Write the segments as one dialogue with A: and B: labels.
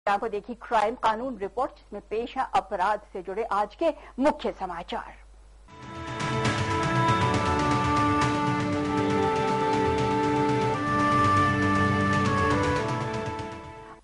A: आपको देखी क्राइम कानून रिपोर्ट, जिसमें पेश है अपराध से जुड़े आज के मुख्य समाचार।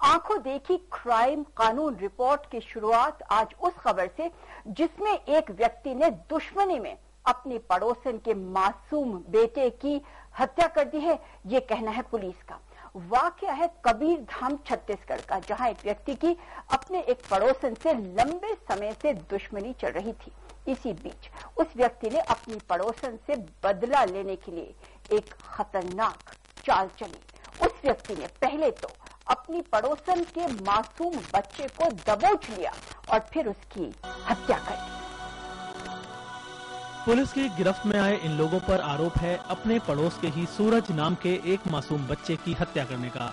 A: आंखों देखी क्राइम कानून रिपोर्ट की शुरुआत आज उस खबर से, जिसमें एक व्यक्ति ने दुश्मनी में अपनी पड़ोसन के मासूम बेटे की हत्या कर दी है, ये कहना है पुलिस का। वाकया है कबीर धाम छत्तीसगढ़ का, जहां एक व्यक्ति की अपने एक पड़ोसन से लंबे समय से दुश्मनी चल रही थी। इसी बीच उस व्यक्ति ने अपनी पड़ोसन से बदला लेने के लिए एक खतरनाक चाल चली। उस व्यक्ति ने पहले तो अपनी पड़ोसन के मासूम बच्चे को दबोच लिया और फिर उसकी हत्या कर दी।
B: पुलिस की गिरफ्त में आए इन लोगों पर आरोप है अपने पड़ोस के ही सूरज नाम के एक मासूम बच्चे की हत्या करने का।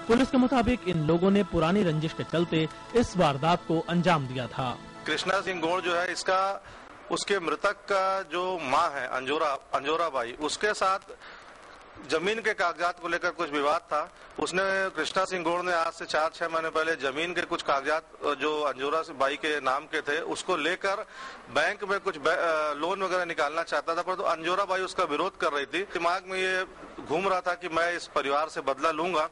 B: पुलिस के मुताबिक इन लोगों ने पुरानी रंजिश के चलते इस वारदात को अंजाम दिया था।
C: कृष्णा सिंह गोड़ जो है, इसका उसके मृतक का जो माँ है अंजोरा बाई, उसके साथ जमीन के कागजात को लेकर कुछ विवाद था। उसने कृष्णा सिंह गोड़ ने आज से 4-6 महीने पहले जमीन के कुछ कागजात जो अंजोरा बाई के नाम के थे, उसको लेकर बैंक में कुछ लोन वगैरह निकालना चाहता था, पर तो अंजोरा बाई उसका विरोध कर रही थी। दिमाग में ये घूम रहा था कि मैं इस परिवार से बदला लूंगा।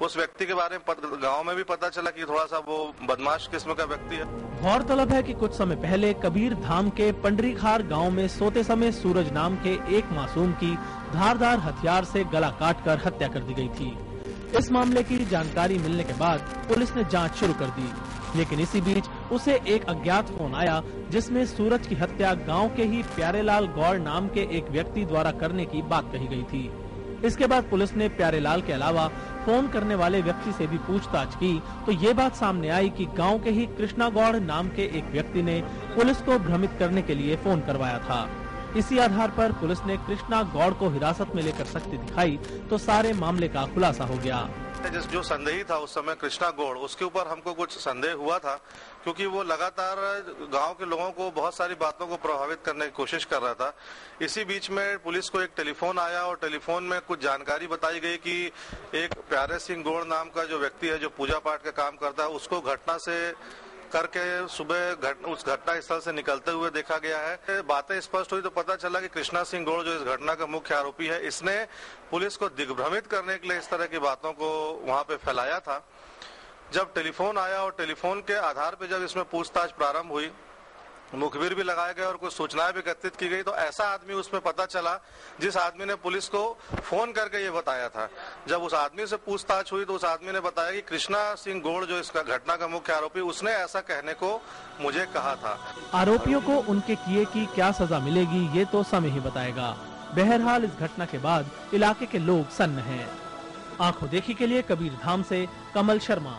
C: उस व्यक्ति के बारे में गांव में भी पता चला कि थोड़ा सा वो बदमाश किस्म का व्यक्ति है।
B: गौरतलब है कि कुछ समय पहले कबीर धाम के पंडरीखार गांव में सोते समय सूरज नाम के एक मासूम की धारदार हथियार से गला काटकर हत्या कर दी गई थी। इस मामले की जानकारी मिलने के बाद पुलिस ने जांच शुरू कर दी, लेकिन इसी बीच उसे एक अज्ञात फोन आया, जिसमें सूरज की हत्या गाँव के ही प्यारेलाल गौड़ नाम के एक व्यक्ति द्वारा करने की बात कही गई थी। इसके बाद पुलिस ने प्यारेलाल के अलावा फोन करने वाले व्यक्ति से भी पूछताछ की, तो ये बात सामने आई कि गांव के ही कृष्णा गौड़ नाम के एक व्यक्ति ने पुलिस को भ्रमित करने के लिए फोन करवाया था। इसी आधार पर पुलिस ने कृष्णा गौड़ को हिरासत में लेकर सख्ती दिखाई, तो सारे मामले का खुलासा हो गया।
C: जो संदेही था उस समय कृष्णा गौड़, उसके ऊपर हमको कुछ संदेह हुआ था, क्योंकि वो लगातार गांव के लोगों को बहुत सारी बातों को प्रभावित करने की कोशिश कर रहा था। इसी बीच में पुलिस को एक टेलीफोन आया और टेलीफोन में कुछ जानकारी बताई गई कि एक प्यारे सिंह गौड़ नाम का जो व्यक्ति है, जो पूजा पाठ का काम करता है, उसको घटना से करके सुबह उस घटना स्थल से निकलते हुए देखा गया है। बातें स्पष्ट हुई तो पता चला कि कृष्णा सिंह गौड़ जो इस घटना का मुख्य आरोपी है, इसने पुलिस को दिग्भ्रमित करने के लिए इस तरह की बातों को वहां पे फैलाया था। जब टेलीफोन आया और टेलीफोन के आधार पर जब इसमें पूछताछ प्रारंभ हुई, मुखबिर भी लगाए गए और कुछ सूचनाएं भी एकत्रित की गई, तो ऐसा आदमी उसमें पता चला जिस आदमी ने पुलिस को फोन करके ये बताया था। जब उस आदमी से पूछताछ हुई तो उस आदमी ने बताया कि कृष्णा सिंह गौड़ जो इसका घटना का मुख्य आरोपी, उसने ऐसा कहने को मुझे कहा था।
B: आरोपियों को उनके किए की क्या सजा मिलेगी, ये तो समय ही बताएगा। बहरहाल इस घटना के बाद इलाके के लोग सन्न हैं। आंखों देखी के लिए कबीर धाम से कमल शर्मा।